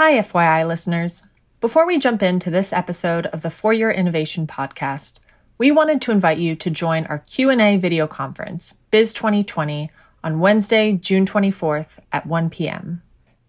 Hi, FYI listeners. Before we jump into this episode of the For Your Innovation podcast, we wanted to invite you to join our Q&A video conference, Biz 2020, on Wednesday, June 24th at 1 p.m.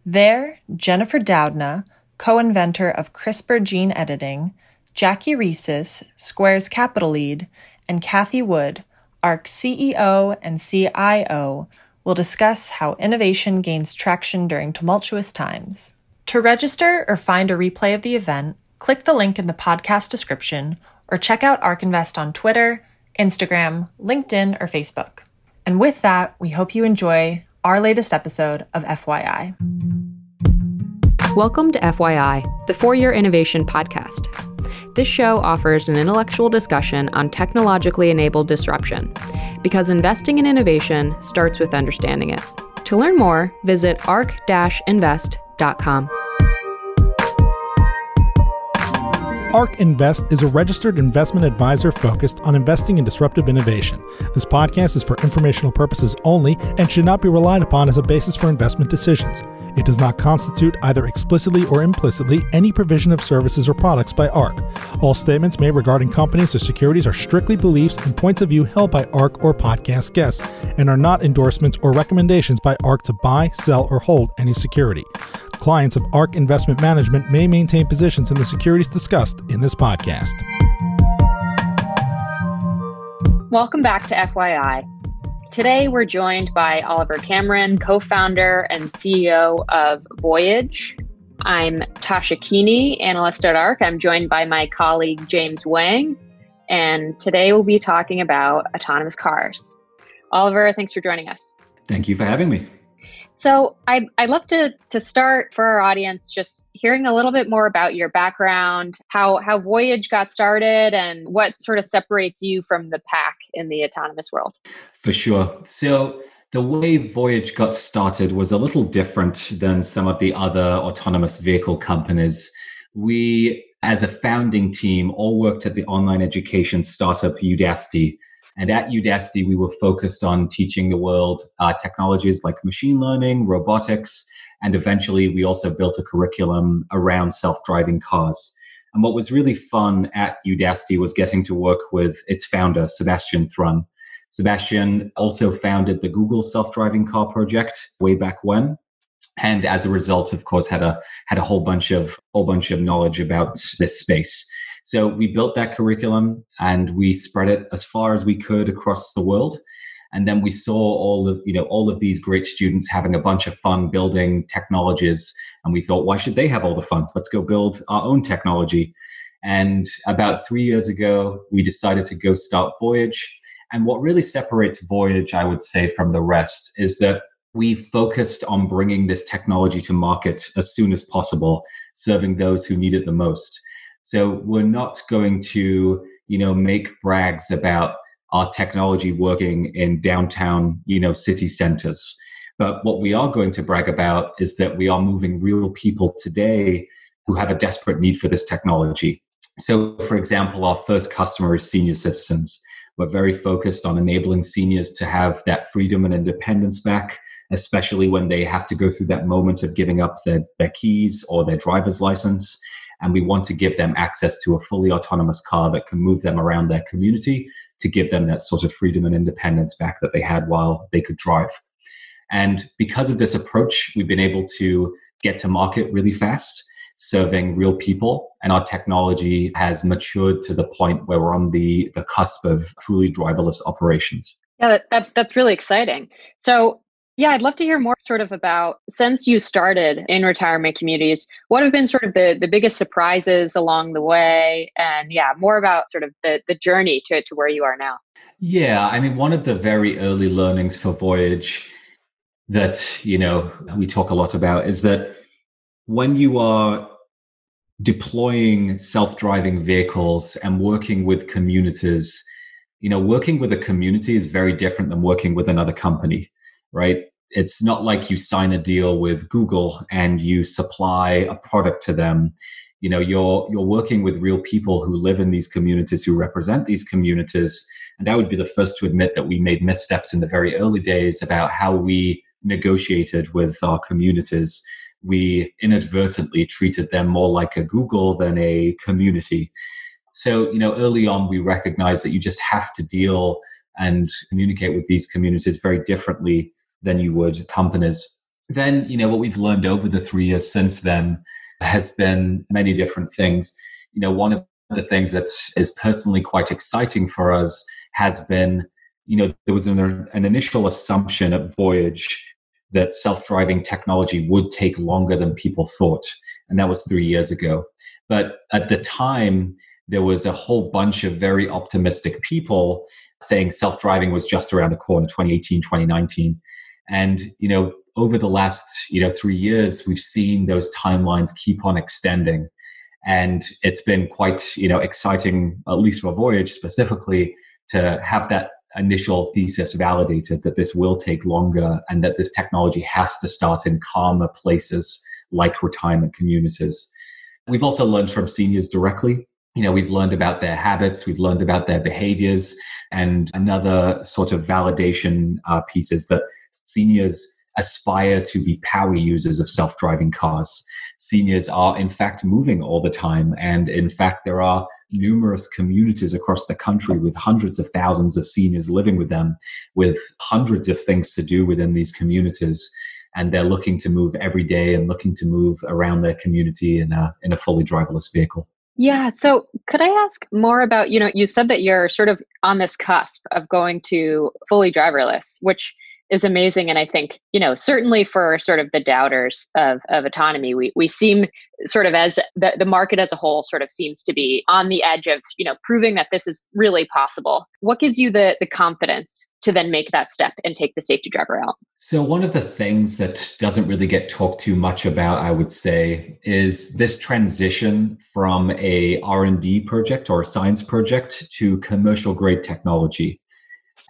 There, Jennifer Doudna, co-inventor of CRISPR gene editing, Jackie Reeses, Square's Capital Lead, and Kathy Wood, ARC's CEO and CIO, will discuss how innovation gains traction during tumultuous times. To register or find a replay of the event, click the link in the podcast description or check out ARC Invest on Twitter, Instagram, LinkedIn, or Facebook. And with that, we hope you enjoy our latest episode of FYI. Welcome to FYI, the For Your Innovation podcast. This show offers an intellectual discussion on technologically enabled disruption, because investing in innovation starts with understanding it. To learn more, visit arc-invest.com. ARC Invest is a registered investment advisor focused on investing in disruptive innovation. This podcast is for informational purposes only and should not be relied upon as a basis for investment decisions. It does not constitute, either explicitly or implicitly, any provision of services or products by ARC. All statements made regarding companies or securities are strictly beliefs and points of view held by ARC or podcast guests and are not endorsements or recommendations by ARC to buy, sell, or hold any security. Clients of ARC Investment Management may maintain positions in the securities discussed in this podcast. Welcome back to FYI. Today, we're joined by Oliver Cameron, co-founder and CEO of Voyage. I'm Tasha Keeney, analyst at ARC. I'm joined by my colleague, James Wang. And today we'll be talking about autonomous cars. Oliver, thanks for joining us. Thank you for having me. So I'd love to start for our audience, just hearing a little bit more about your background, how Voyage got started, and what sort of separates you from the pack in the autonomous world. For sure. So the way Voyage got started was a little different than some of the other autonomous vehicle companies. We, as a founding team, all worked at the online education startup Udacity. And at Udacity, we were focused on teaching the world technologies like machine learning, robotics, and eventually we also built a curriculum around self-driving cars. And what was really fun at Udacity was getting to work with its founder, Sebastian Thrun. Sebastian also founded the Google self-driving car project way back when. And as a result, of course, had a whole bunch of knowledge about this space. So we built that curriculum and we spread it as far as we could across the world. And then we saw all of these great students having a bunch of fun building technologies. And we thought, why should they have all the fun? Let's go build our own technology. And about 3 years ago, we decided to go start Voyage. And what really separates Voyage, I would say, from the rest is that we focused on bringing this technology to market as soon as possible, serving those who need it the most. So we're not going to, make brags about our technology working in downtown, city centers. But what we are going to brag about is that we are moving real people today who have a desperate need for this technology. So, for example, our first customer is senior citizens. We're very focused on enabling seniors to have that freedom and independence back, especially when they have to go through that moment of giving up their keys or their driver's license. And we want to give them access to a fully autonomous car that can move them around their community to give them that sort of freedom and independence back that they had while they could drive. And because of this approach, we've been able to get to market really fast, serving real people. And our technology has matured to the point where we're on the cusp of truly driverless operations. Yeah, that's really exciting. So yeah, I'd love to hear more sort of about, since you started in retirement communities, what have been sort of the biggest surprises along the way? And yeah, more about sort of the journey to where you are now. Yeah, I mean, one of the very early learnings for Voyage that, we talk a lot about is that when you are deploying self-driving vehicles and working with communities, working with a community is very different than working with another company. Right? It's not like you sign a deal with Google and you supply a product to them. You're working with real people who live in these communities, who represent these communities. And I would be the first to admit that we made missteps in the very early days about how we negotiated with our communities. we inadvertently treated them more like a Google than a community. So, early on, we recognized that you just have to deal and communicate with these communities very differently than you would companies. Then, what we've learned over the 3 years since then has been many different things. One of the things that is personally quite exciting for us has been, there was an initial assumption at Voyage that self-driving technology would take longer than people thought. And that was 3 years ago. But at the time, there was a whole bunch of very optimistic people saying self-driving was just around the corner, 2018, 2019. And, over the last, 3 years, we've seen those timelines keep on extending. And it's been quite, exciting, at least for Voyage specifically, to have that initial thesis validated that this will take longer and that this technology has to start in calmer places like retirement communities. We've also learned from seniors directly. We've learned about their habits, we've learned about their behaviors, and another sort of validation piece is that seniors aspire to be power users of self-driving cars. Seniors are, in fact, moving all the time. And in fact, there are numerous communities across the country with hundreds of thousands of seniors living with them, with hundreds of things to do within these communities. And they're looking to move every day and looking to move around their community in a fully driverless vehicle. Yeah. So could I ask more about, you said that you're sort of on this cusp of going to fully driverless, which is amazing. And I think, certainly for sort of the doubters of autonomy, we seem sort of as the market as a whole sort of seems to be on the edge of, proving that this is really possible. What gives you the confidence to then make that step and take the safety driver out? So one of the things that doesn't really get talked too much about, I would say, is this transition from a R&D project or a science project to commercial grade technology.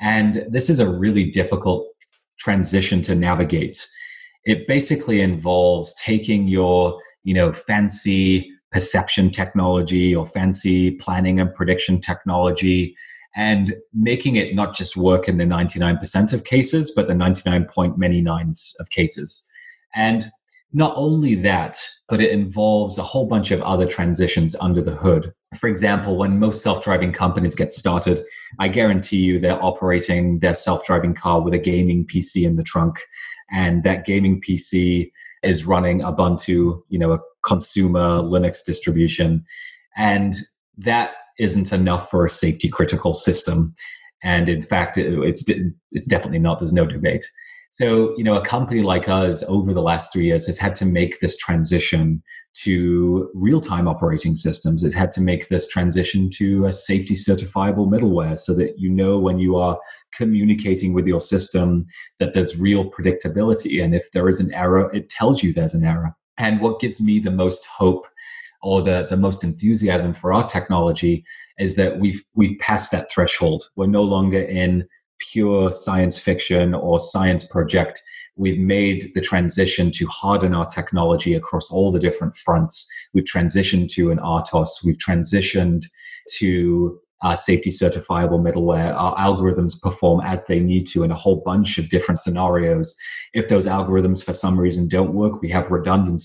And this is a really difficult transition to navigate. It basically involves taking your, fancy perception technology or fancy planning and prediction technology and making it not just work in the 99% of cases, but the 99.9% of cases. And not only that, but it involves a whole bunch of other transitions under the hood. For example, when most self-driving companies get started, I guarantee you they're operating their self-driving car with a gaming PC in the trunk. And that gaming PC is running Ubuntu, a consumer Linux distribution. And that isn't enough for a safety critical system. And in fact, it's definitely not. There's no debate. So, a company like us over the last 3 years has had to make this transition to real-time operating systems. It's had to make this transition to a safety certifiable middleware so that when you are communicating with your system that there's real predictability. And if there is an error, it tells you there's an error. And what gives me the most hope or the most enthusiasm for our technology is that we've passed that threshold. We're no longer in pure science fiction or science project. We've made the transition to harden our technology across all the different fronts. We've transitioned to an RTOS. We've transitioned to safety certifiable middleware. Our algorithms perform as they need to in a whole bunch of different scenarios. If those algorithms for some reason don't work, we have redundant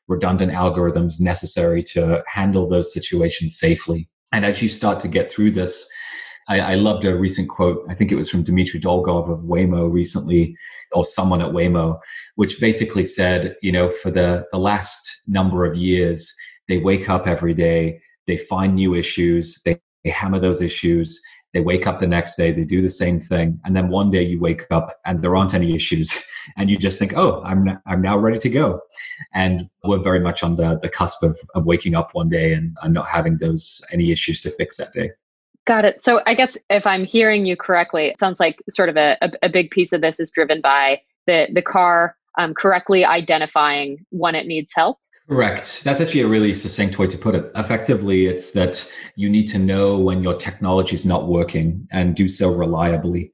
algorithms necessary to handle those situations safely. And as you start to get through this, I loved a recent quote. I think it was from Dmitry Dolgov of Waymo recently, or someone at Waymo, which basically said, for the last number of years, they wake up every day, they find new issues, they hammer those issues, they wake up the next day, they do the same thing. And then one day you wake up and there aren't any issues. And you just think, oh, I'm now ready to go. And we're very much on the cusp of waking up one day and not having any issues to fix that day. Got it. So I guess if I'm hearing you correctly, it sounds like sort of a big piece of this is driven by the car correctly identifying when it needs help. Correct. That's actually a really succinct way to put it. Effectively, it's that you need to know when your technology is not working and do so reliably.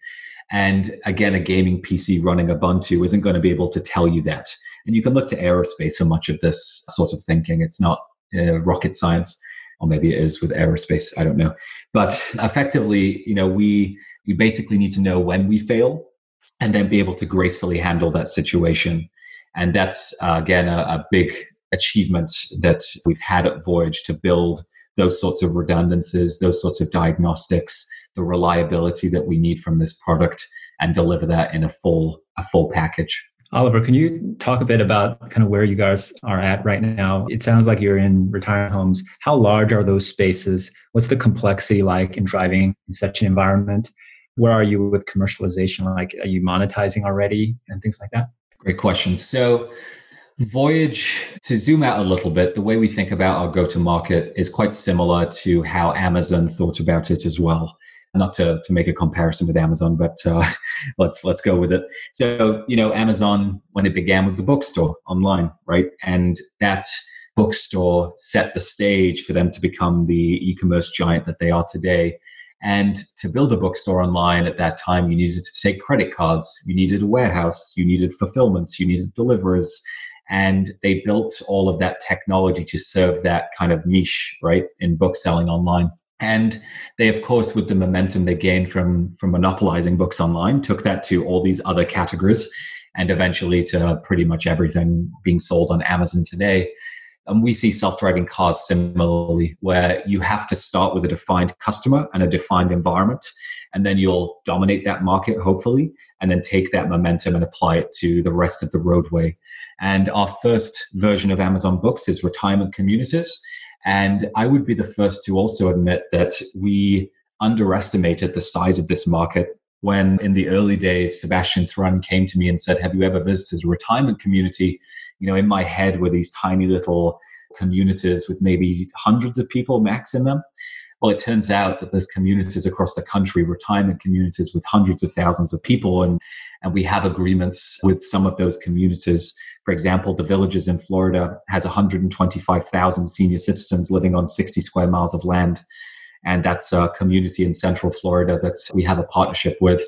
And again, a gaming PC running Ubuntu isn't going to be able to tell you that. And you can look to aerospace for much of this sort of thinking. It's not rocket science. Or maybe it is with aerospace, I don't know. But effectively, we basically need to know when we fail and then be able to gracefully handle that situation. And that's, again, a big achievement that we've had at Voyage to build those sorts of redundancies, those sorts of diagnostics, the reliability that we need from this product, and deliver that in a full package. Oliver, can you talk a bit about kind of where you guys are at right now? It sounds like you're in retirement homes. How large are those spaces? What's the complexity like in driving in such an environment? Where are you with commercialization? Like, are you monetizing already and things like that? Great question. So Voyage, to zoom out a little bit, the way we think about our go-to-market is quite similar to how Amazon thought about it as well. Not to make a comparison with Amazon, but let's go with it. So, Amazon, when it began, was a bookstore online, right? And that bookstore set the stage for them to become the e-commerce giant that they are today. And to build a bookstore online at that time, you needed to take credit cards, you needed a warehouse, you needed fulfillment, you needed deliverers. And they built all of that technology to serve that kind of niche, right, in book selling online. And they, of course, with the momentum they gained from monopolizing books online, took that to all these other categories and eventually to pretty much everything being sold on Amazon today. And we see self-driving cars similarly, where you have to start with a defined customer and a defined environment, and then you'll dominate that market, hopefully, and then take that momentum and apply it to the rest of the roadway. And our first version of Amazon Books is retirement communities. And I would be the first to also admit that we underestimated the size of this market when in the early days, Sebastian Thrun came to me and said, have you ever visited a retirement community? In my head were these tiny little communities with maybe hundreds of people max in them. Well, it turns out that there's communities across the country, retirement communities with hundreds of thousands of people. And we have agreements with some of those communities. For example, The Villages in Florida has 125,000 senior citizens living on 60 square miles of land. And that's a community in Central Florida that we have a partnership with.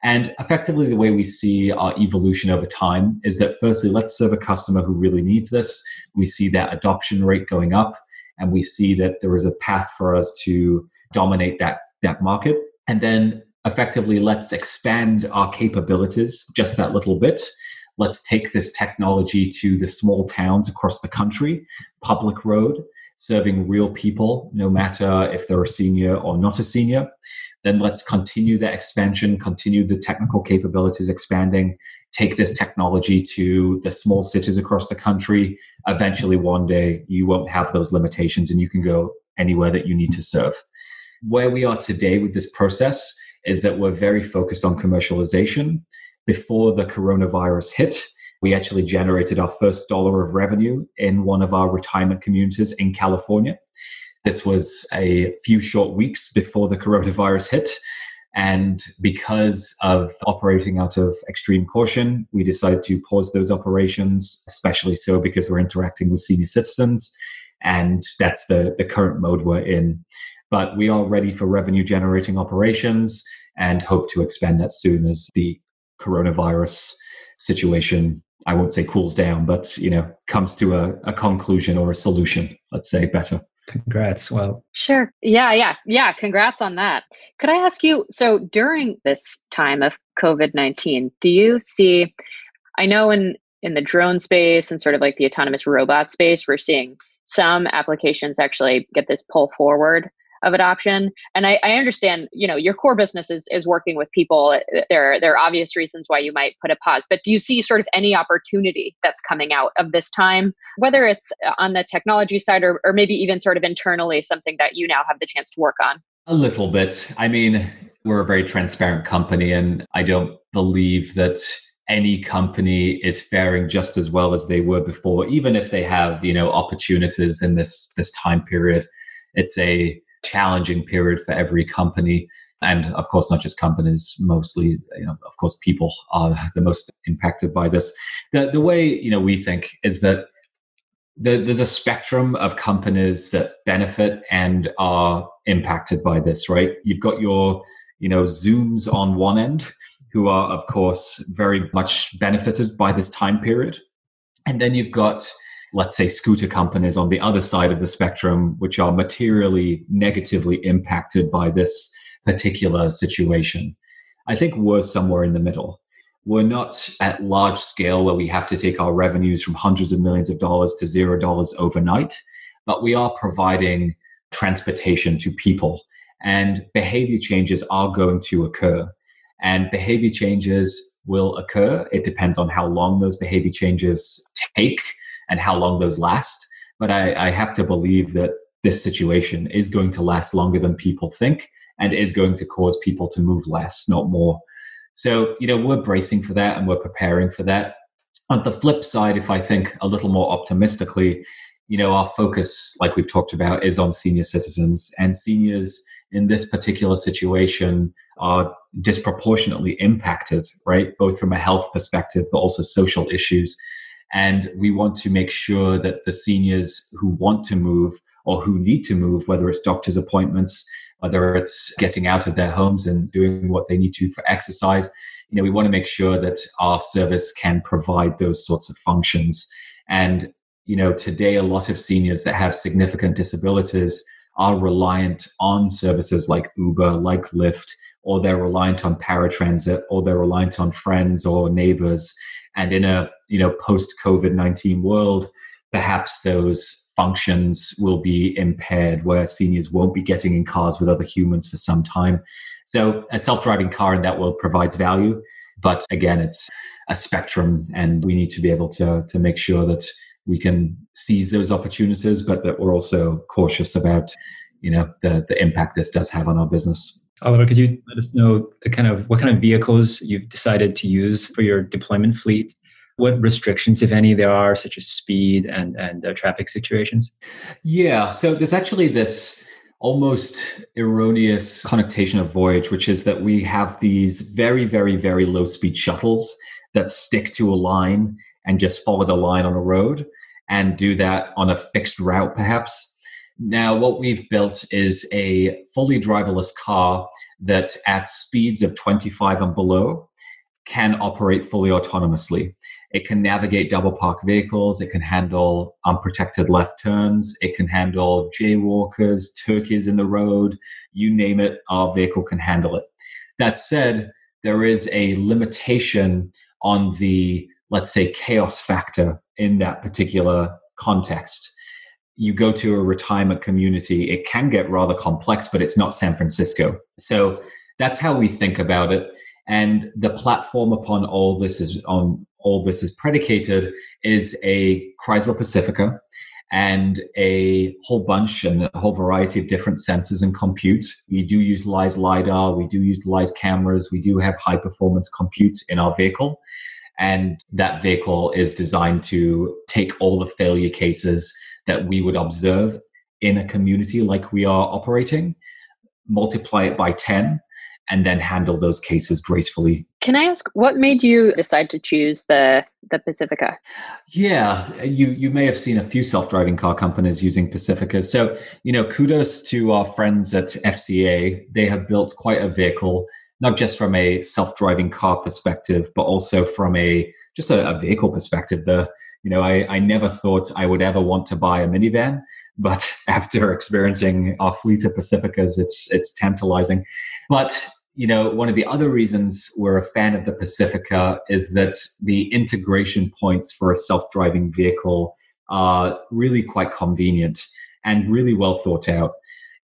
And effectively, the way we see our evolution over time is that firstly, let's serve a customer who really needs this. We see that adoption rate going up, and we see that there is a path for us to dominate that market. And then effectively, let's expand our capabilities just that little bit. Let's take this technology to the small towns across the country, public road, serving real people, no matter if they're a senior or not a senior. Then let's continue that expansion, continue the technical capabilities expanding, take this technology to the small cities across the country. Eventually, one day, you won't have those limitations and you can go anywhere that you need to serve. Where we are today with this process is that we're very focused on commercialization. Before the coronavirus hit, we actually generated our first dollar of revenue in one of our retirement communities in California. This was a few short weeks before the coronavirus hit. And because of operating out of extreme caution, we decided to pause those operations, especially so because we're interacting with senior citizens. And that's the current mode we're in. But we are ready for revenue generating operations and hope to expand that soon as the coronavirus situation, I won't say cools down, but comes to a conclusion or a solution, let's say better. Congrats. Well, sure. Yeah. Congrats on that. Could I ask you, so during this time of COVID-19, do you see, I know in the drone space and sort of like the autonomous robot space, we're seeing some applications actually get this pull forward of adoption. And I understand, your core business is working with people. There are obvious reasons why you might put a pause, but do you see sort of any opportunity that's coming out of this time, whether it's on the technology side or maybe even sort of internally, something that you now have the chance to work on? A little bit. I mean, we're a very transparent company, and I don't believe that any company is faring just as well as they were before, even if they have, opportunities in this time period. It's a challenging period for every company. And of course, not just companies, mostly, of course, people are the most impacted by this. The way, we think is that there's a spectrum of companies that benefit and are impacted by this, right? You've got your, Zooms on one end, who are, of course, very much benefited by this time period. And then you've got, let's say, scooter companies on the other side of the spectrum, which are materially negatively impacted by this particular situation. I think we're somewhere in the middle. we're not at large scale where we have to take our revenues from hundreds of millions of dollars to $0 overnight, but we are providing transportation to people, and behavior changes are going to occur. And behavior changes will occur. It depends on how long those behavior changes take and how long those last. But I have to believe that this situation is going to last longer than people think and is going to cause people to move less, not more. So, we're bracing for that and we're preparing for that. On the flip side, if I think a little more optimistically, our focus, like we've talked about, is on senior citizens. And seniors in this particular situation are disproportionately impacted, right? Both from a health perspective, but also social issues. And we want to make sure that the seniors who want to move or who need to move, whether it's doctor's appointments, whether it's getting out of their homes and doing what they need to for exercise, we want to make sure that our service can provide those sorts of functions. And, today, a lot of seniors that have significant disabilities are reliant on services like Uber, like Lyft, or they're reliant on paratransit, or they're reliant on friends or neighbors. And in a, post-COVID-19 world, perhaps those functions will be impaired, where seniors won't be getting in cars with other humans for some time. So a self-driving car in that world provides value. But again, it's a spectrum, and we need to be able to make sure that we can seize those opportunities, but that we're also cautious about, the impact this does have on our business. Oliver, could you let us know what kind of vehicles you've decided to use for your deployment fleet? What restrictions, if any, there are, such as speed and traffic situations? Yeah, so there's actually this almost erroneous connotation of Voyage, which is that we have these very, very, very low speed shuttles that stick to a line and just follow the line on a road and do that on a fixed route, perhaps. Now, what we've built is a fully driverless car that at speeds of 25 and below can operate fully autonomously. It can navigate double park vehicles. It can handle unprotected left turns. It can handle jaywalkers, turkeys in the road. You name it, our vehicle can handle it. That said, there is a limitation on the, let's say, chaos factor in that particular context. You go to a retirement community, it can get rather complex, but it's not San Francisco. So that's how we think about it. And the platform upon all this is predicated is a Chrysler Pacifica and a whole bunch and a whole variety of different sensors and compute. We do utilize LiDAR, we do utilize cameras, we do have high performance compute in our vehicle. And that vehicle is designed to take all the failure cases that we would observe in a community like we are operating, multiply it by 10, and then handle those cases gracefully. Can I ask, what made you decide to choose the Pacifica? Yeah, you may have seen a few self-driving car companies using Pacificas. So, kudos to our friends at FCA. They have built quite a vehicle, not just from a self-driving car perspective, but also from a vehicle perspective. I never thought I would ever want to buy a minivan, but after experiencing our fleet of Pacificas, it's tantalizing. But one of the other reasons we're a fan of the Pacifica is that the integration points for a self-driving vehicle are really quite convenient and really well thought out.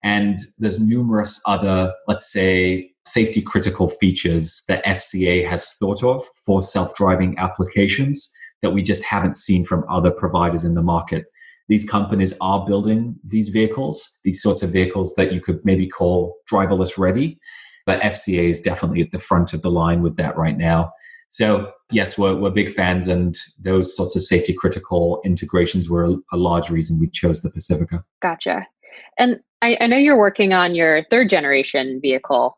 And there's numerous other, let's say, safety critical features that FCA has thought of for self-driving applications that we just haven't seen from other providers in the market. These companies are building these vehicles, these sorts of vehicles that you could maybe call driverless ready, but FCA is definitely at the front of the line with that right now. So yes, we're big fans, and those sorts of safety critical integrations were a large reason we chose the Pacifica. Gotcha. And I know you're working on your third generation vehicle.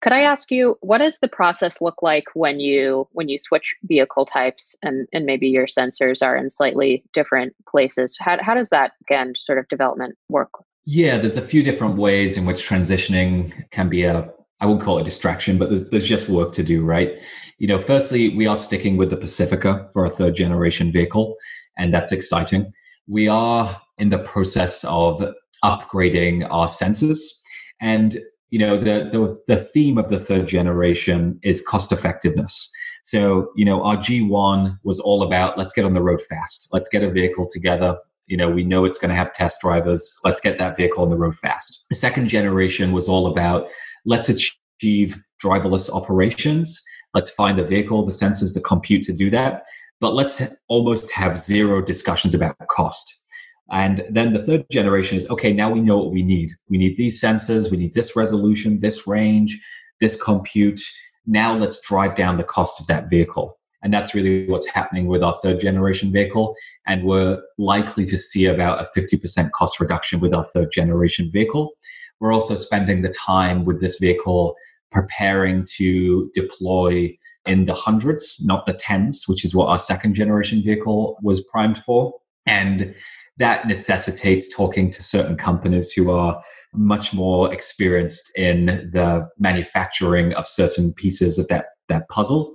Could I ask you, what does the process look like when you switch vehicle types and maybe your sensors are in slightly different places? How does that, again, sort of development work? Yeah, there's a few different ways in which transitioning can be I wouldn't call it a distraction, but there's just work to do, right? Firstly, we are sticking with the Pacifica for our third generation vehicle, and that's exciting. We are in the process of upgrading our sensors, and the theme of the third generation is cost effectiveness. So, our G1 was all about, let's get on the road fast. Let's get a vehicle together. We know it's going to have test drivers. Let's get that vehicle on the road fast. The second generation was all about, let's achieve driverless operations. Let's find the vehicle, the sensors, the compute to do that. But let's almost have zero discussions about cost. And then the third generation is, okay, now we know what we need. We need these sensors. We need this resolution, this range, this compute. Now let's drive down the cost of that vehicle. And that's really what's happening with our third generation vehicle. And we're likely to see about a 50% cost reduction with our third generation vehicle. We're also spending the time with this vehicle preparing to deploy in the hundreds, not the tens, which is what our second generation vehicle was primed for. And that necessitates talking to certain companies who are much more experienced in the manufacturing of certain pieces of that puzzle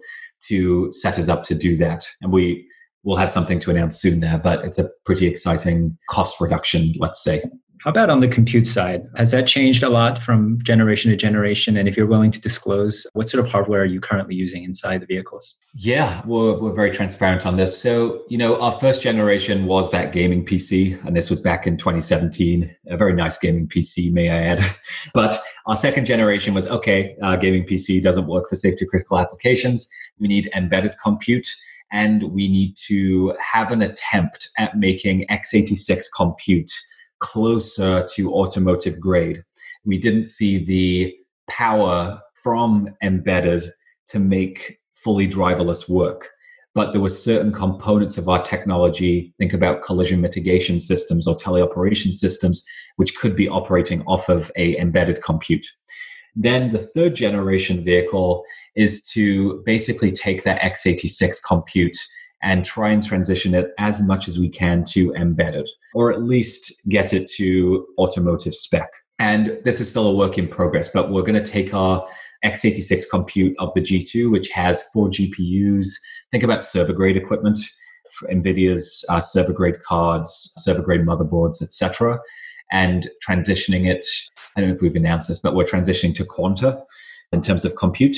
to set us up to do that. And we will have something to announce soon there, but it's a pretty exciting cost reduction, let's say. How about on the compute side? Has that changed a lot from generation to generation? And if you're willing to disclose, what sort of hardware are you currently using inside the vehicles? Yeah, we're very transparent on this. So, our first generation was that gaming PC, and this was back in 2017. A very nice gaming PC, may I add. But our second generation was, okay, gaming PC doesn't work for safety critical applications. We need embedded compute, and we need to have an attempt at making x86 compute closer to automotive grade. We didn't see the power from embedded to make fully driverless work, but there were certain components of our technology, think about collision mitigation systems or teleoperation systems, which could be operating off of a embedded compute. Then the third generation vehicle is to basically take that x86 compute and try and transition it as much as we can to embedded, or at least get it to automotive spec. And this is still a work in progress, but we're going to take our x86 compute of the G2, which has 4 GPUs. Think about server-grade equipment, NVIDIA's server-grade cards, server-grade motherboards, etc., and transitioning it. I don't know if we've announced this, but we're transitioning to Quanta in terms of compute.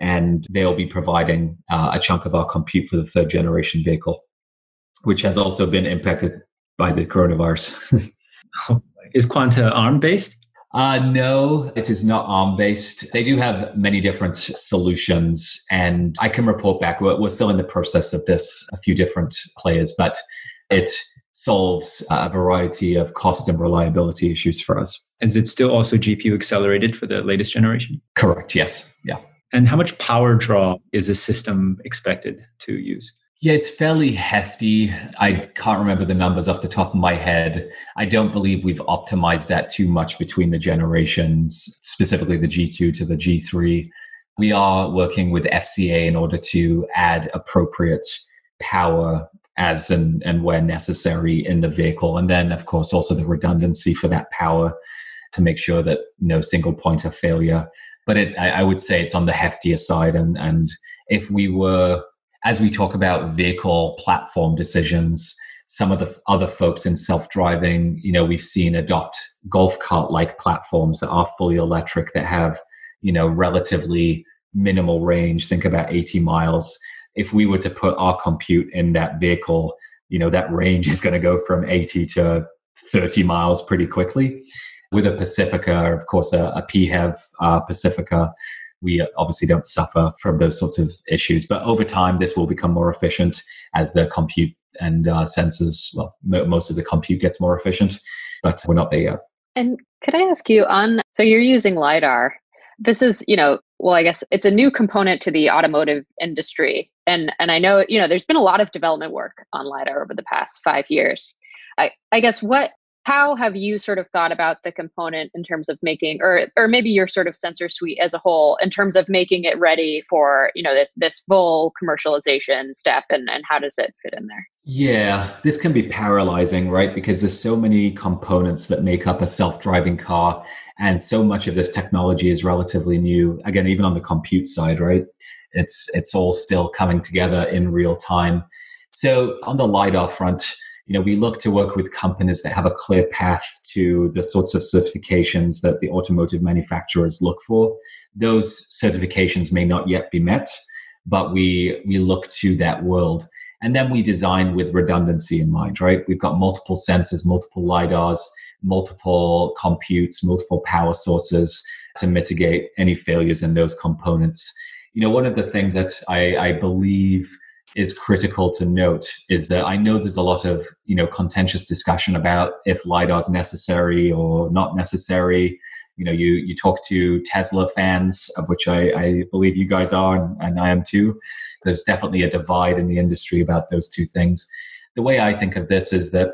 And they'll be providing a chunk of our compute for the third generation vehicle, which has also been impacted by the coronavirus. Is Quanta ARM-based? No, it is not ARM-based. They do have many different solutions, and I can report back. We're still in the process of this, a few different players, but it solves a variety of cost and reliability issues for us. Is it still also GPU accelerated for the latest generation? Correct, yes. Yeah. And how much power draw is a system expected to use? Yeah, it's fairly hefty. I can't remember the numbers off the top of my head. I don't believe we've optimized that too much between the generations, specifically the G2 to the G3. We are working with FCA in order to add appropriate power as and where necessary in the vehicle. And then, of course, also the redundancy for that power to make sure that no single point of failure. But I would say it's on the heftier side. And if we were, as we talk about vehicle platform decisions, some of the other folks in self-driving, we've seen adopt golf cart-like platforms that are fully electric, that have, relatively minimal range. Think about 80 miles. If we were to put our compute in that vehicle, that range is going to go from 80 to 30 miles pretty quickly. With a Pacifica, of course, a PHEV Pacifica, we obviously don't suffer from those sorts of issues. But over time, this will become more efficient as the compute and sensors, most of the compute gets more efficient, but we're not there yet. And could I ask you so you're using LiDAR. This is, I guess it's a new component to the automotive industry. And I know, there's been a lot of development work on LiDAR over the past 5 years. I guess how have you sort of thought about the component in terms of making, or maybe your sort of sensor suite as a whole, in terms of making it ready for, this full commercialization step, and how does it fit in there? Yeah, this can be paralyzing, right? Because there's so many components that make up a self-driving car, and so much of this technology is relatively new. Again, even on the compute side, right? It's all still coming together in real time. So on the LiDAR front, we look to work with companies that have a clear path to the sorts of certifications that the automotive manufacturers look for. Those certifications may not yet be met, but we look to that world. And then we design with redundancy in mind, right? We've got multiple sensors, multiple LiDARs, multiple computes, multiple power sources to mitigate any failures in those components. One of the things that I believe is critical to note is that I know there's a lot of, contentious discussion about if LiDAR is necessary or not necessary. You talk to Tesla fans, of which I believe you guys are, and I am too. There's definitely a divide in the industry about those two things. The way I think of this is that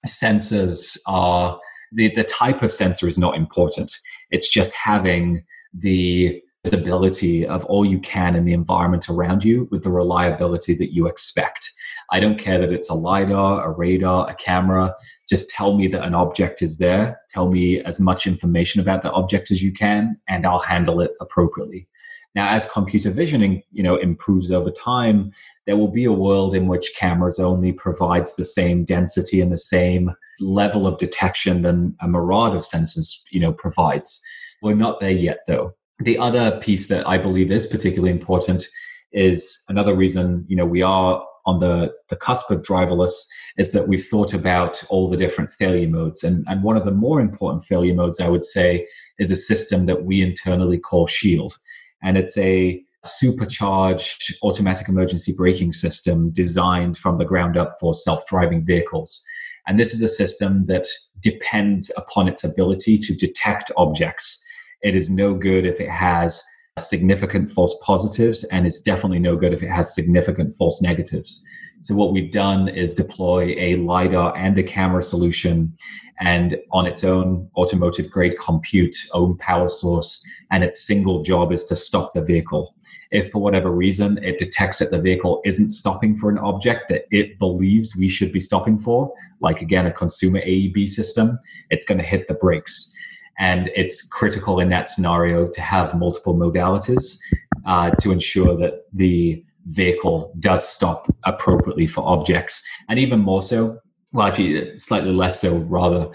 sensors are, the type of sensor is not important. It's just having the visibility of all you can in the environment around you with the reliability that you expect. I don't care that it's a LiDAR, a radar, a camera. Just tell me that an object is there. Tell me as much information about the object as you can, and I'll handle it appropriately. Now, as computer vision, improves over time, there will be a world in which cameras only provides the same density and the same level of detection than a myriad of sensors, provides. We're not there yet, though. The other piece that I believe is particularly important is another reason, we are on the cusp of driverless, is that we've thought about all the different failure modes. And one of the more important failure modes, I would say, is a system that we internally call SHIELD. And it's a supercharged automatic emergency braking system designed from the ground up for self-driving vehicles. And this is a system that depends upon its ability to detect objects. It is no good if it has significant false positives, and it's definitely no good if it has significant false negatives. So what we've done is deploy a LiDAR and a camera solution, and on its own automotive grade compute, own power source, and its single job is to stop the vehicle. If for whatever reason it detects that the vehicle isn't stopping for an object that it believes we should be stopping for, like again, a consumer AEB system, it's going to hit the brakes. And it's critical in that scenario to have multiple modalities to ensure that the vehicle does stop appropriately for objects. And even more so, well, actually slightly less so rather,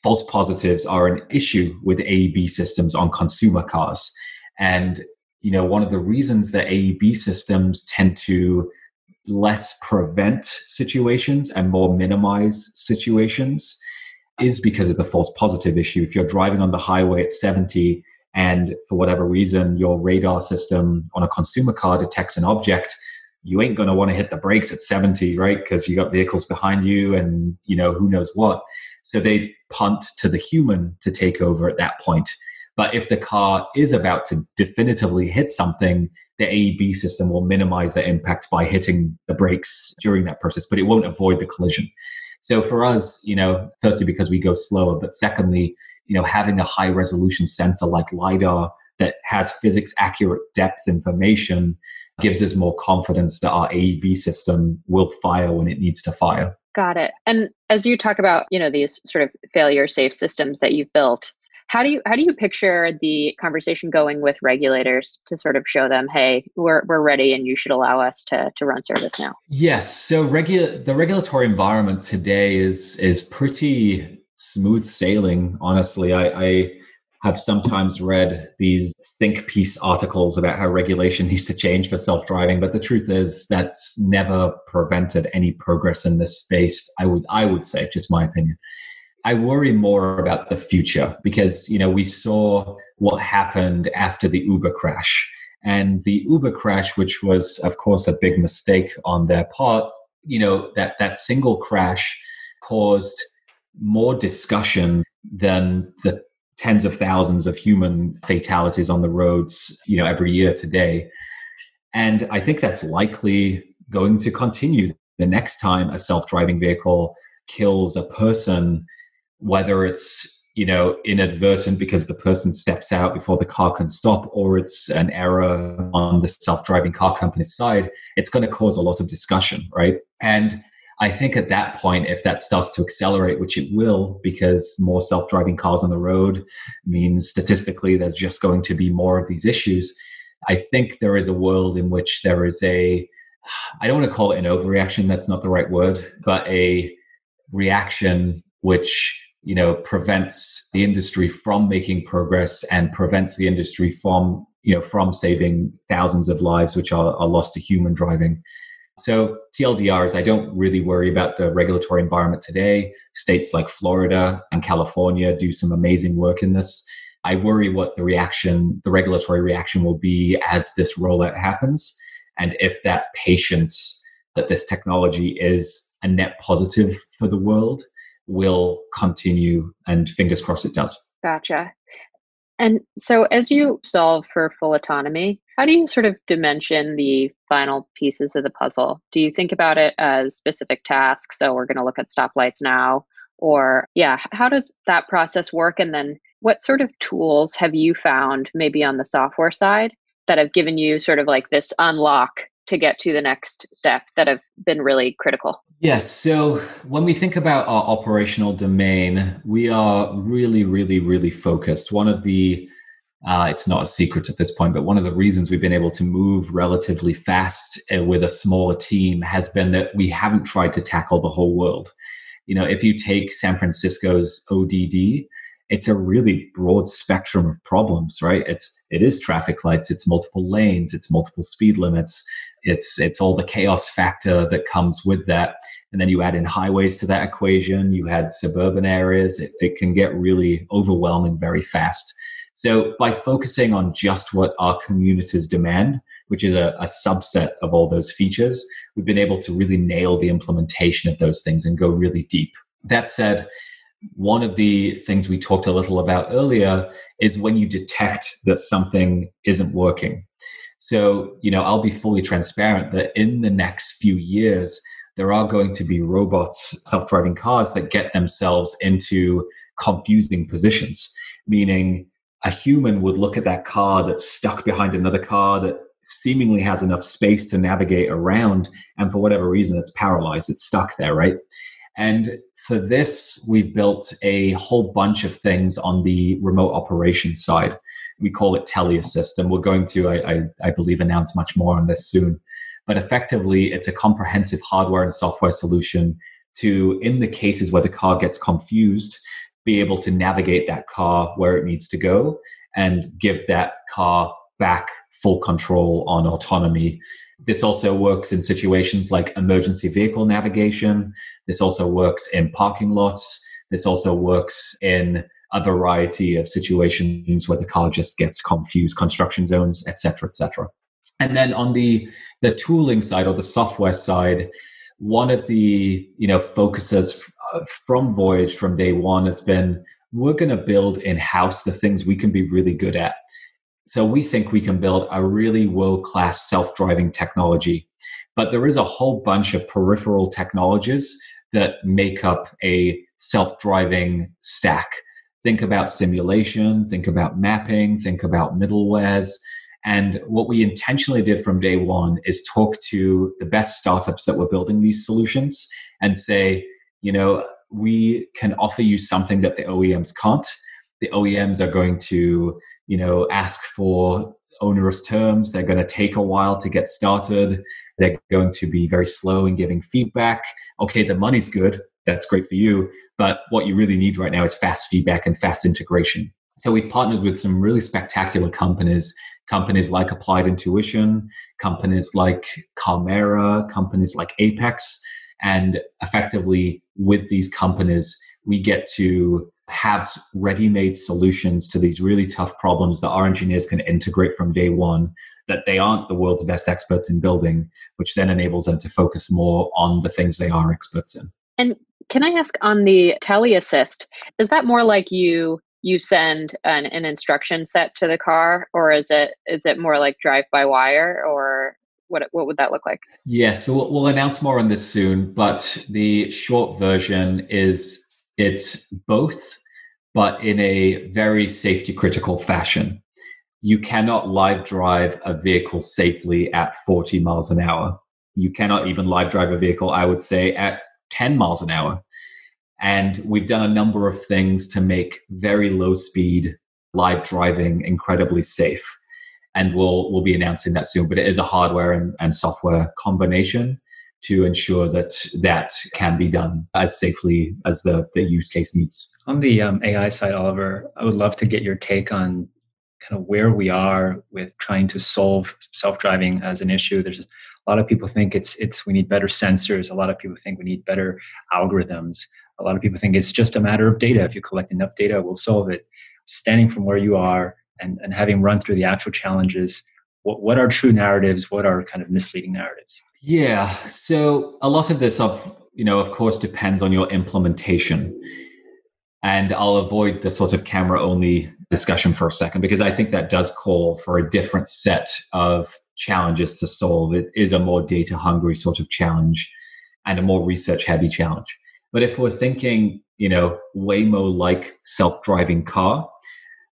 false positives are an issue with AEB systems on consumer cars. And, one of the reasons that AEB systems tend to less prevent situations and more minimize situations is because of the false positive issue. If you're driving on the highway at 70 and for whatever reason your radar system on a consumer car detects an object, you ain't going to want to hit the brakes at 70, right? Because you got vehicles behind you and who knows what. So they punt to the human to take over at that point. But if the car is about to definitively hit something, the AEB system will minimize the impact by hitting the brakes during that process, but it won't avoid the collision. So for us, firstly, because we go slower, but secondly, having a high resolution sensor like LiDAR that has physics accurate depth information gives us more confidence that our AEB system will fire when it needs to fire. Got it. And as you talk about, these sort of failure safe systems that you've built, how do you picture the conversation going with regulators to sort of show them, hey, we're ready and you should allow us to run service now? Yes. So the regulatory environment today is pretty smooth sailing. Honestly, I have sometimes read these think piece articles about how regulation needs to change for self-driving, but the truth is that's never prevented any progress in this space. I would say, just my opinion. I worry more about the future because, we saw what happened after the Uber crash. And the Uber crash, which was, of course, a big mistake on their part, that single crash caused more discussion than the tens of thousands of human fatalities on the roads, every year today. And I think that's likely going to continue. The next time a self-driving vehicle kills a person, whether it's, inadvertent because the person steps out before the car can stop, or it's an error on the self-driving car company's side, it's going to cause a lot of discussion, right? And I think at that point, if that starts to accelerate, which it will, because more self-driving cars on the road means statistically there's just going to be more of these issues. I think there is a world in which there is I don't want to call it an overreaction, that's not the right word, but a reaction which prevents the industry from making progress and prevents the industry from from saving thousands of lives, which are lost to human driving. So TLDR is I don't really worry about the regulatory environment today. States like Florida and California do some amazing work in this. I worry what the regulatory reaction will be as this rollout happens. And if that patience that this technology is a net positive for the world will continue, and fingers crossed it does. Gotcha. And so as you solve for full autonomy, how do you sort of dimension the final pieces of the puzzle? Do you think about it as specific tasks? So we're going to look at stoplights now, or how does that process work? And then what sort of tools have you found maybe on the software side that have given you sort of like this unlock to get to the next step that have been really critical? Yes. So when we think about our operational domain, we are really, really, really focused. One of the, it's not a secret at this point, but one of the reasons we've been able to move relatively fast with a smaller team has been that we haven't tried to tackle the whole world. If you take San Francisco's ODD, it's a really broad spectrum of problems, right? It is traffic lights, it's multiple lanes, it's multiple speed limits, it's all the chaos factor that comes with that. And then you add in highways to that equation, you had suburban areas, it can get really overwhelming very fast. So by focusing on just what our communities demand, which is a subset of all those features, we've been able to really nail the implementation of those things and go really deep. That said, one of the things we talked a little about earlier is when you detect that something isn't working. So, I'll be fully transparent that in the next few years, there are going to be robots, self-driving cars that get themselves into confusing positions, meaning a human would look at that car that's stuck behind another car that seemingly has enough space to navigate around, and for whatever reason, it's paralyzed, it's stuck there, right? And for this, we've built a whole bunch of things on the remote operations side. We call it TeleAssist, and we're going to, I believe, announce much more on this soon. But effectively, it's a comprehensive hardware and software solution to, in the cases where the car gets confused, be able to navigate that car where it needs to go and give that car back full control on autonomy. This also works in situations like emergency vehicle navigation. This also works in parking lots. This also works in a variety of situations where the car just gets confused, construction zones, et cetera, et cetera. And then on the tooling side or the software side, one of the focuses from Voyage from day one has been, we're going to build in-house the things we can be really good at. So we think we can build a really world-class self-driving technology. But there is a whole bunch of peripheral technologies that make up a self-driving stack. Think about simulation, think about mapping, think about middlewares. And what we intentionally did from day one is talk to the best startups that were building these solutions and say, we can offer you something that the OEMs can't. The OEMs are going to, ask for onerous terms. They're going to take a while to get started. They're going to be very slow in giving feedback. Okay, the money's good. That's great for you. But what you really need right now is fast feedback and fast integration. So we've partnered with some really spectacular companies like Applied Intuition, companies like Carmera, companies like Apex. And effectively, with these companies, we get to have ready-made solutions to these really tough problems that our engineers can integrate from day one, that they aren't the world's best experts in building, which then enables them to focus more on the things they are experts in. And can I ask on the TeleAssist, is that more like you send an instruction set to the car, or is it more like drive-by-wire, or what would that look like? Yes, so we'll announce more on this soon, but the short version is it's both, but in a very safety critical fashion. You cannot live drive a vehicle safely at 40 miles an hour. You cannot even live drive a vehicle, I would say, at 10 miles an hour. And we've done a number of things to make very low speed live driving incredibly safe. And we'll be announcing that soon, but it is a hardware and software combination to ensure that can be done as safely as the use case needs. On the AI side, Oliver, I would love to get your take on kind of where we are with trying to solve self-driving as an issue. There's a lot of people think it's we need better sensors. A lot of people think we need better algorithms. A lot of people think it's just a matter of data. If you collect enough data, we'll solve it. Standing from where you are and having run through the actual challenges, what are true narratives? What are kind of misleading narratives? Yeah. So a lot of this, of course, depends on your implementation. And I'll avoid the sort of camera-only discussion for a second, because I think that does call for a different set of challenges to solve. It is a more data-hungry sort of challenge and a more research-heavy challenge. But if we're thinking, Waymo-like self-driving car,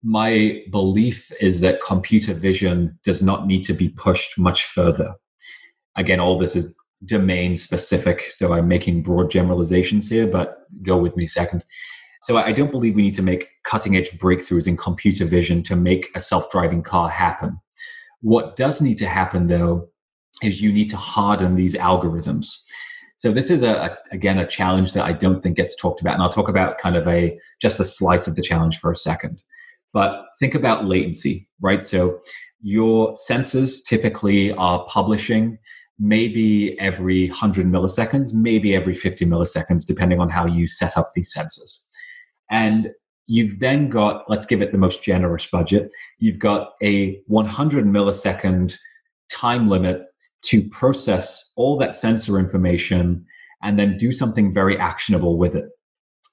my belief is that computer vision does not need to be pushed much further. Again, all this is domain specific, so I'm making broad generalizations here, but go with me a second. So I don't believe we need to make cutting edge breakthroughs in computer vision to make a self-driving car happen. What does need to happen, though, is you need to harden these algorithms. So this is, again, a challenge that I don't think gets talked about. And I'll talk about kind of just a slice of the challenge for a second. But think about latency, right? So your sensors typically are publishing maybe every 100 milliseconds, maybe every 50 milliseconds, depending on how you set up these sensors. And you've then got, let's give it the most generous budget, you've got a 100 millisecond time limit to process all that sensor information and then do something very actionable with it.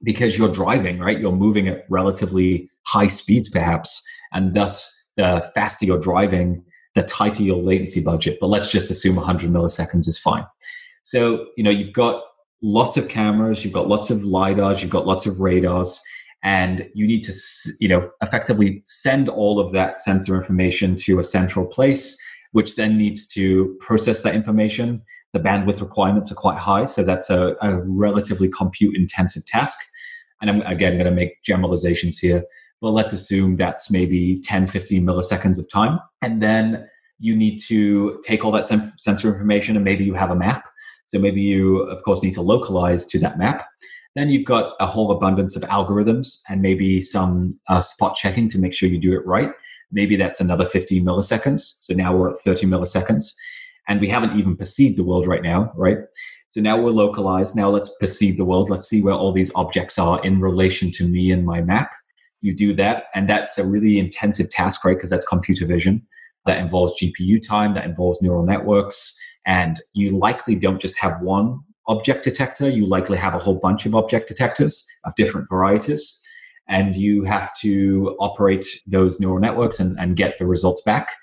Because you're driving, right? You're moving at relatively high speeds perhaps, and thus the faster you're driving, the tighter your latency budget. But let's just assume 100 milliseconds is fine. So, you've got lots of cameras, you've got lots of LiDARs, you've got lots of radars, and you need to, effectively send all of that sensor information to a central place, which then needs to process that information. The bandwidth requirements are quite high, so that's a relatively compute-intensive task. And I'm, again, going to make generalizations here, but let's assume that's maybe 10, 15 milliseconds of time. And then you need to take all that sensor information, and maybe you have a map. So maybe you, of course, need to localize to that map. Then you've got a whole abundance of algorithms and maybe some spot checking to make sure you do it right. Maybe that's another 15 milliseconds. So now we're at 30 milliseconds. And we haven't even perceived the world right now, right? So now we're localized. Now let's perceive the world. Let's see where all these objects are in relation to me and my map. You do that, and that's a really intensive task, right? Because that's computer vision. That involves GPU time, that involves neural networks, and you likely don't just have one object detector. You likely have a whole bunch of object detectors of different varieties, and you have to operate those neural networks and get the results back.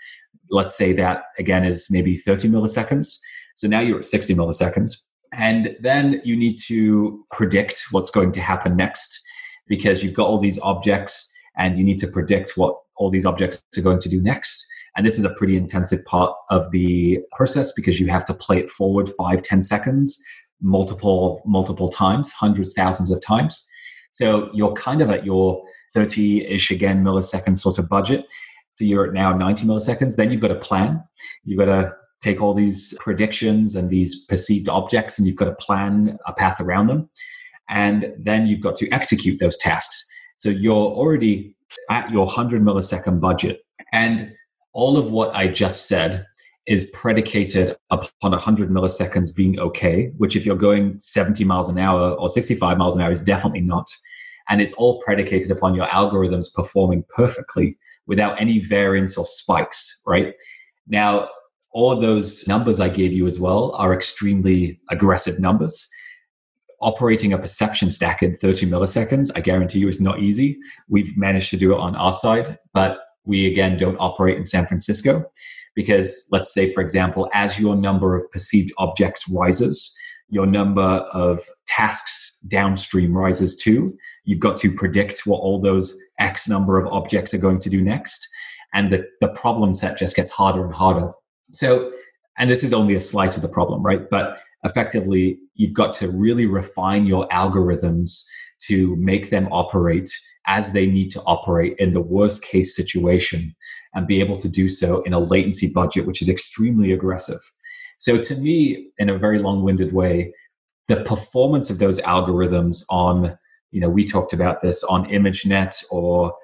Let's say that, again, is maybe 30 milliseconds. So now you're at 60 milliseconds. And then you need to predict what's going to happen next, because you've got all these objects and you need to predict what all these objects are going to do next. And this is a pretty intensive part of the process, because you have to play it forward 5-10 seconds, multiple times, hundreds, thousands of times. So you're kind of at your 30-ish, again, millisecond sort of budget. So you're at now 90 milliseconds. Then you've got to plan. You've got to take all these predictions and these perceived objects, and you've got to plan a path around them. And then you've got to execute those tasks. So you're already at your 100 millisecond budget. And all of what I just said is predicated upon 100 milliseconds being okay, which if you're going 70 miles an hour or 65 miles an hour is definitely not. And it's all predicated upon your algorithms performing perfectly without any variance or spikes, right? Now, all of those numbers I gave you as well are extremely aggressive numbers. Operating a perception stack in 30 milliseconds, I guarantee you, is not easy. We've managed to do it on our side, but we, again, don't operate in San Francisco because, let's say, for example, as your number of perceived objects rises, your number of tasks downstream rises too. You've got to predict what all those X number of objects are going to do next. And the problem set just gets harder and harder. So, and this is only a slice of the problem, right? But effectively, you've got to really refine your algorithms to make them operate as they need to operate in the worst case situation, and be able to do so in a latency budget, which is extremely aggressive. So to me, in a very long-winded way, the performance of those algorithms on, we talked about this on ImageNet or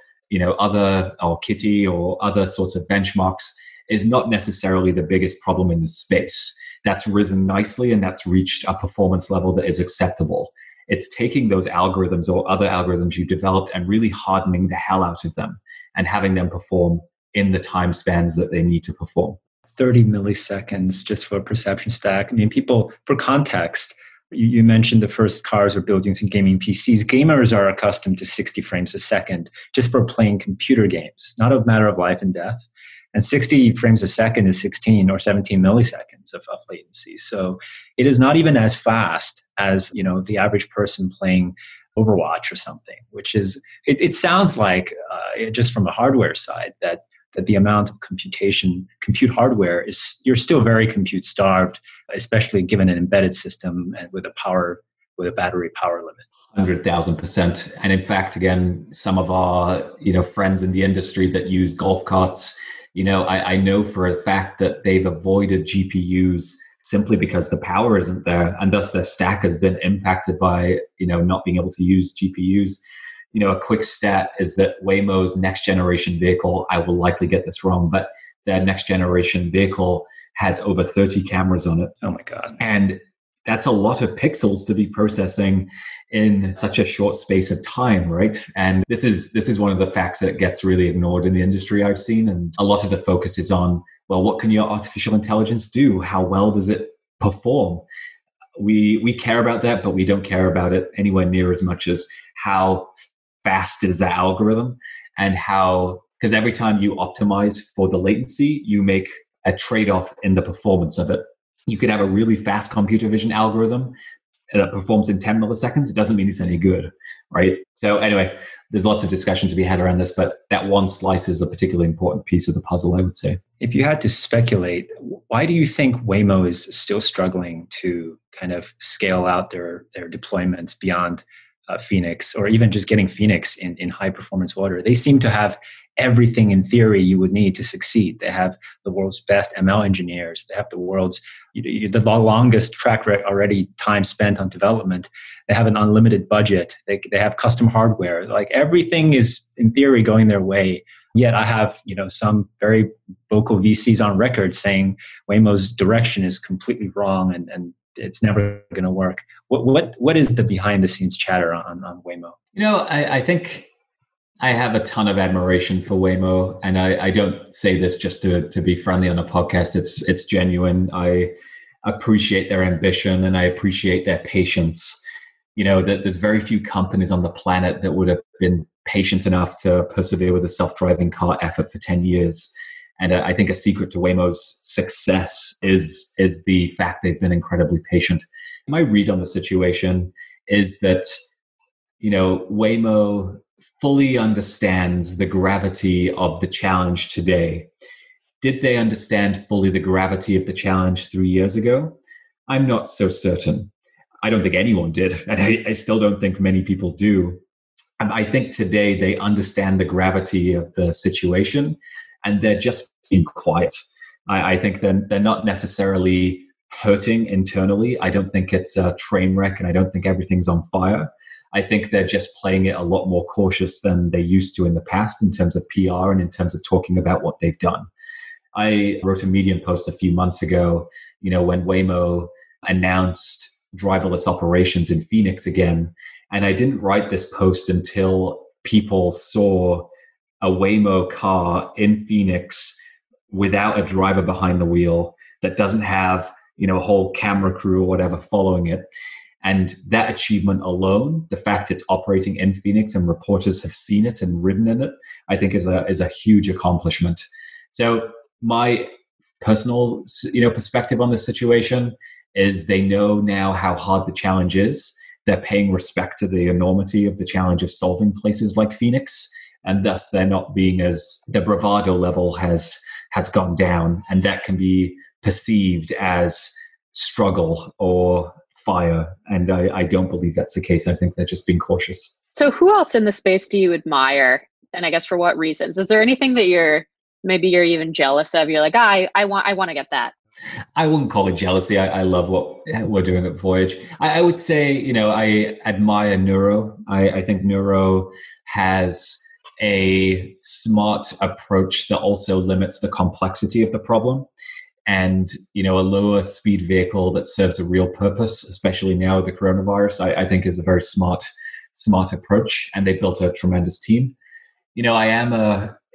other or Kitty or other sorts of benchmarks is not necessarily the biggest problem in the space. That's risen nicely and that's reached a performance level that is acceptable. It's taking those algorithms or other algorithms you've developed and really hardening the hell out of them and having them perform in the time spans that they need to perform. 30 milliseconds just for a perception stack. I mean, people, for context, you mentioned the first cars were built using gaming PCs. Gamers are accustomed to 60 frames a second just for playing computer games, not a matter of life and death. And 60 frames a second is 16 or 17 milliseconds of latency. So it is not even as fast as, the average person playing Overwatch or something, which is, it sounds like just from a hardware side that the amount of compute hardware you're still very compute starved, especially given an embedded system and with a battery power limit. 100,000%. And in fact, again, some of our, friends in the industry that use golf carts, I know for a fact that they've avoided GPUs simply because the power isn't there, and thus their stack has been impacted by, not being able to use GPUs. A quick stat is that Waymo's next generation vehicle, I will likely get this wrong, but their next generation vehicle has over 30 cameras on it. Oh my God. And that's a lot of pixels to be processing in such a short space of time, right? And this is one of the facts that gets really ignored in the industry I've seen. And a lot of the focus is on, well, what can your artificial intelligence do? How well does it perform? We care about that, but we don't care about it anywhere near as much as how fast is the algorithm and because every time you optimize for the latency, you make a trade-off in the performance of it. You could have a really fast computer vision algorithm that performs in 10 milliseconds. It doesn't mean it's any good, right? So anyway, there's lots of discussion to be had around this, but that one slice is a particularly important piece of the puzzle, I would say. If you had to speculate, why do you think Waymo is still struggling to kind of scale out their deployments beyond Phoenix, or even just getting Phoenix in high performance order? They seem to have everything in theory you would need to succeed. They have the world's best ML engineers. They have the world's the longest track record already time spent on development. They have an unlimited budget. They have custom hardware. Like everything is in theory going their way. Yet I have some very vocal VCs on record saying Waymo's direction is completely wrong and it's never going to work. What is the behind the scenes chatter on Waymo? I think I have a ton of admiration for Waymo, and I don't say this just to be friendly on a podcast. It's genuine. I appreciate their ambition and I appreciate their patience. That there's very few companies on the planet that would have been patient enough to persevere with a self-driving car effort for 10 years. And I think a secret to Waymo's success is the fact they've been incredibly patient. My read on the situation is that, Waymo fully understands the gravity of the challenge today. Did they understand fully the gravity of the challenge 3 years ago? I'm not so certain. I don't think anyone did, and I still don't think many people do. I think today they understand the gravity of the situation, and they're just being quiet. I think they're not necessarily hurting internally. I don't think it's a train wreck, and I don't think everything's on fire. I think they're just playing it a lot more cautious than they used to in the past in terms of PR and in terms of talking about what they've done. I wrote a Medium post a few months ago, when Waymo announced driverless operations in Phoenix again. And I didn't write this post until people saw a Waymo car in Phoenix without a driver behind the wheel that doesn't have, a whole camera crew or whatever following it. And that achievement alone, the fact it's operating in Phoenix and reporters have seen it and ridden in it, I think is a huge accomplishment. So my personal, perspective on this situation is they know now how hard the challenge is. They're paying respect to the enormity of the challenge of solving places like Phoenix. And thus they're not being the bravado level has gone down. And that can be perceived as struggle or fire. And I don't believe that's the case. I think they're just being cautious. So who else in the space do you admire? And I guess for what reasons? Is there anything that you're even jealous of? You're like, I want to get that. I wouldn't call it jealousy. I love what we're doing at Voyage. I would say, I admire Nuro. I think Nuro has a smart approach that also limits the complexity of the problem. And, a lower speed vehicle that serves a real purpose, especially now with the coronavirus, I think is a very smart approach. And they built a tremendous team.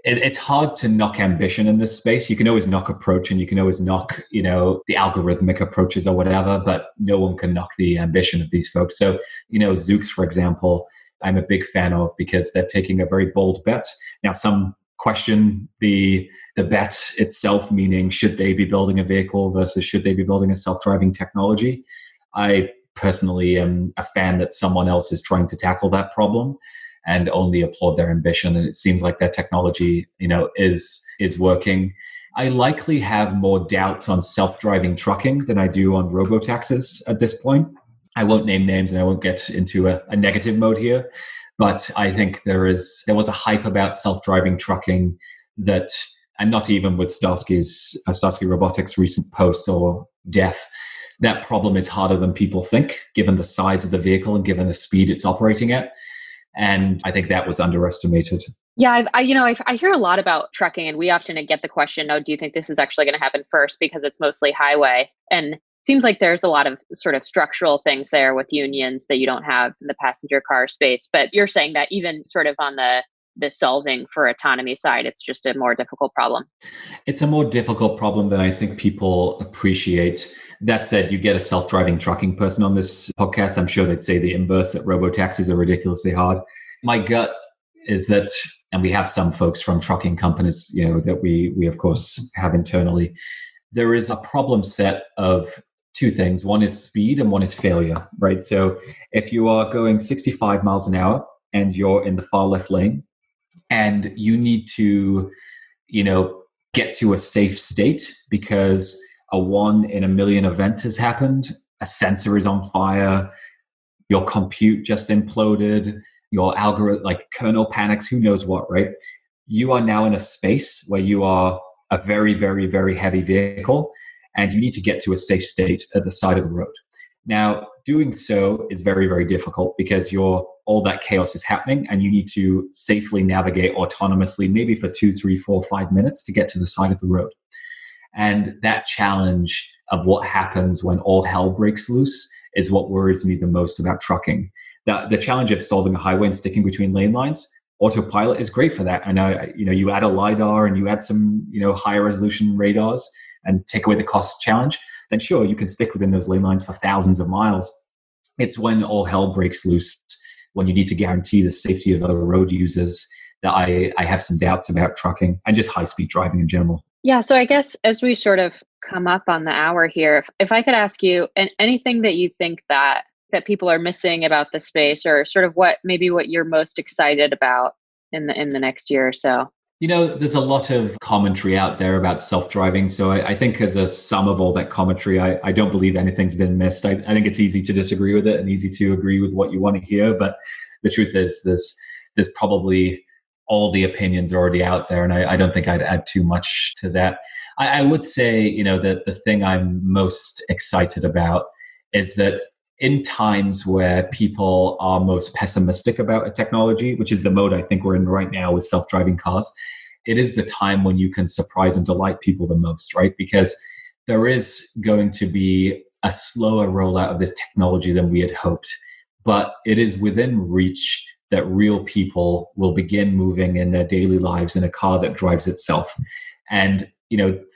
It's hard to knock ambition in this space. You can always knock approach and you can always knock, the algorithmic approaches or whatever, but no one can knock the ambition of these folks. So, Zoox, for example, I'm a big fan of because they're taking a very bold bet. Now, some question the bet itself, meaning should they be building a vehicle versus should they be building a self-driving technology? I personally am a fan that someone else is trying to tackle that problem and only applaud their ambition. And it seems like their technology, is working. I likely have more doubts on self-driving trucking than I do on robotaxis at this point. I won't name names and I won't get into a negative mode here, but I think there was a hype about self-driving trucking that, and not even with Starsky Robotics' recent post or death, that problem is harder than people think, given the size of the vehicle and given the speed it's operating at. And I think that was underestimated. Yeah, I hear a lot about trucking, and we often get the question, do you think this is actually going to happen first? Because it's mostly highway. And seems like there's a lot of sort of structural things there with unions that you don't have in the passenger car space. But you're saying that even sort of on the solving for autonomy side, it's just a more difficult problem. It's a more difficult problem than I think people appreciate. That said, you get a self-driving trucking person on this podcast, I'm sure they'd say the inverse, that robotaxis are ridiculously hard. My gut is that, and we have some folks from trucking companies, that we of course have internally, there is a problem set of two things. One is speed and one is failure, right? So if you are going 65 miles an hour and you're in the far left lane and you need to, get to a safe state because a 1 in a million event has happened, a sensor is on fire, your compute just imploded, your algorithm, like kernel panics, who knows what, right? You are now in a space where you are a very, very, very heavy vehicle and you need to get to a safe state at the side of the road. Now, doing so is very, very difficult because all that chaos is happening and you need to safely navigate autonomously, maybe for 2, 3, 4, 5 minutes to get to the side of the road. And that challenge of what happens when all hell breaks loose is what worries me the most about trucking. The challenge of solving a highway and sticking between lane lines, autopilot is great for that. And you add a LiDAR and you add some, higher resolution radars and take away the cost challenge, then sure, you can stick within those lane lines for thousands of miles. It's when all hell breaks loose, when you need to guarantee the safety of other road users, that I have some doubts about trucking and just high-speed driving in general. Yeah, so I guess as we sort of come up on the hour here, if I could ask you anything that you think that people are missing about the space, or sort of what you're most excited about in the next year or so. There's a lot of commentary out there about self-driving. So I think as a sum of all that commentary, I don't believe anything's been missed. I think it's easy to disagree with it and easy to agree with what you want to hear. But the truth is there's probably all the opinions are already out there. And I don't think I'd add too much to that. I would say, that the thing I'm most excited about is that in times where people are most pessimistic about a technology, which is the mode I think we're in right now with self-driving cars, it is the time when you can surprise and delight people the most, right? Because there is going to be a slower rollout of this technology than we had hoped, but it is within reach that real people will begin moving in their daily lives in a car that drives itself. And,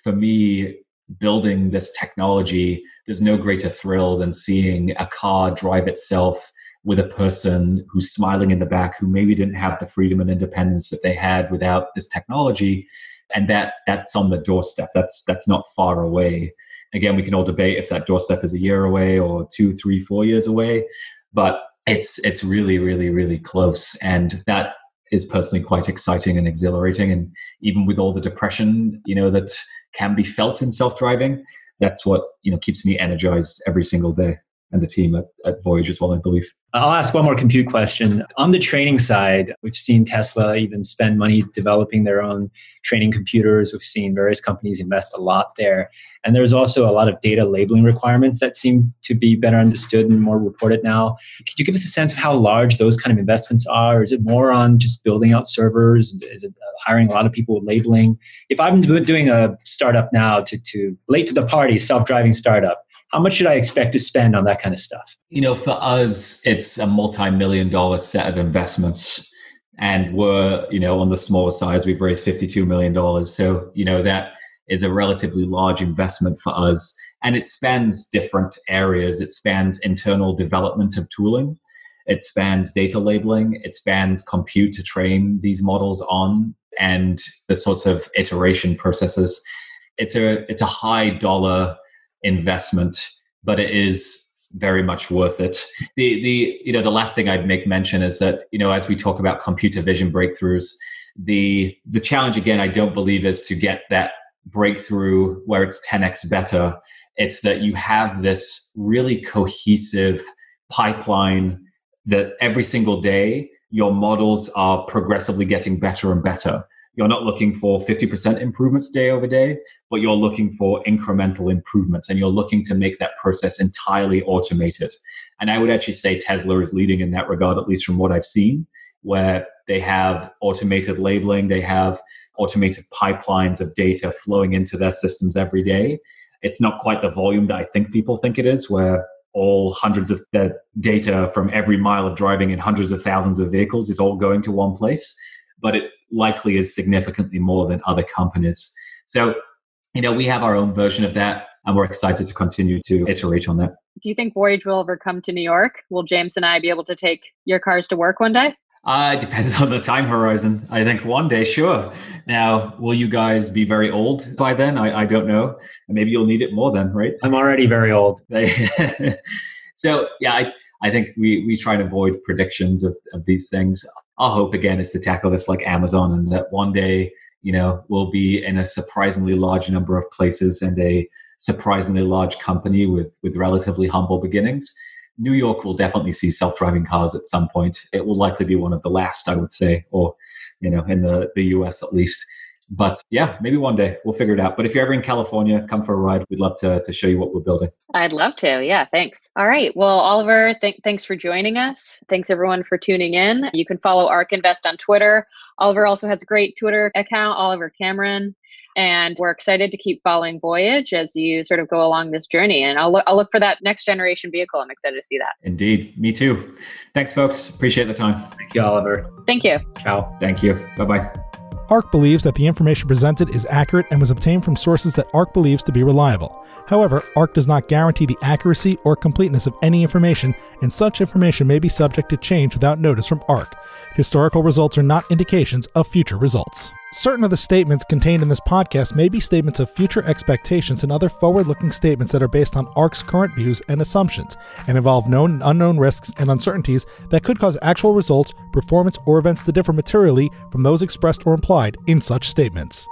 for me, building this technology, there's no greater thrill than seeing a car drive itself with a person who's smiling in the back, who maybe didn't have the freedom and independence that they had without this technology. And that's on the doorstep. That's not far away. Again, we can all debate if that doorstep is a year away or 2, 3, 4 years away, but it's really, really, really close. And that is personally quite exciting and exhilarating. And even with all the depression, that can be felt in self-driving, that's what, keeps me energized every single day. And the team at Voyage as well, I believe. I'll ask one more compute question. On the training side, we've seen Tesla even spend money developing their own training computers. We've seen various companies invest a lot there. And there's also a lot of data labeling requirements that seem to be better understood and more reported now. Could you give us a sense of how large those kind of investments are? Is it more on just building out servers? Is it hiring a lot of people with labeling? If I'm doing a startup now to late to the party, self-driving startup, how much should I expect to spend on that kind of stuff? For us, it's a multi-million-dollar set of investments. And we're, on the smaller size, we've raised $52 million. So, that is a relatively large investment for us. And it spans different areas. It spans internal development of tooling. It spans data labeling. It spans compute to train these models on, and the sorts of iteration processes. It's a high dollar investment, but it is very much worth it. The last thing I'd make mention is that, as we talk about computer vision breakthroughs, the challenge again, I don't believe, is to get that breakthrough where it's 10x better. It's that you have this really cohesive pipeline that every single day your models are progressively getting better and better. You're not looking for 50% improvements day over day, but you're looking for incremental improvements, and you're looking to make that process entirely automated. And I would actually say Tesla is leading in that regard, at least from what I've seen, where they have automated labeling, they have automated pipelines of data flowing into their systems every day. It's not quite the volume that I think people think it is, where all hundreds of the data from every mile of driving in hundreds of thousands of vehicles is all going to one place, but it likely is significantly more than other companies. So, we have our own version of that, and we're excited to continue to iterate on that. Do you think Voyage will ever come to New York? Will James and I be able to take your cars to work one day? It depends on the time horizon. I think one day, sure. Now, will you guys be very old by then? I don't know. Maybe you'll need it more then, right? I'm already very old. So, yeah, I think we try and avoid predictions of these things. Our hope, again, is to tackle this like Amazon, and that one day, we'll be in a surprisingly large number of places and a surprisingly large company with relatively humble beginnings. New York will definitely see self-driving cars at some point. It will likely be one of the last, I would say, or, in the US at least. But yeah, maybe one day we'll figure it out. But if you're ever in California, come for a ride. We'd love to show you what we're building. I'd love to. Yeah, thanks. All right. Well, Oliver, thanks for joining us. Thanks everyone for tuning in. You can follow ARK Invest on Twitter. Oliver also has a great Twitter account, Oliver Cameron. And we're excited to keep following Voyage as you sort of go along this journey. And I'll look for that next generation vehicle. I'm excited to see that. Indeed. Me too. Thanks, folks. Appreciate the time. Thank you, Oliver. Thank you. Ciao. Thank you. Bye-bye. ARK believes that the information presented is accurate and was obtained from sources that ARK believes to be reliable. However, ARK does not guarantee the accuracy or completeness of any information, and such information may be subject to change without notice from ARK. Historical results are not indications of future results. Certain of the statements contained in this podcast may be statements of future expectations and other forward-looking statements that are based on ARK's current views and assumptions, and involve known and unknown risks and uncertainties that could cause actual results, performance, or events to differ materially from those expressed or implied in such statements.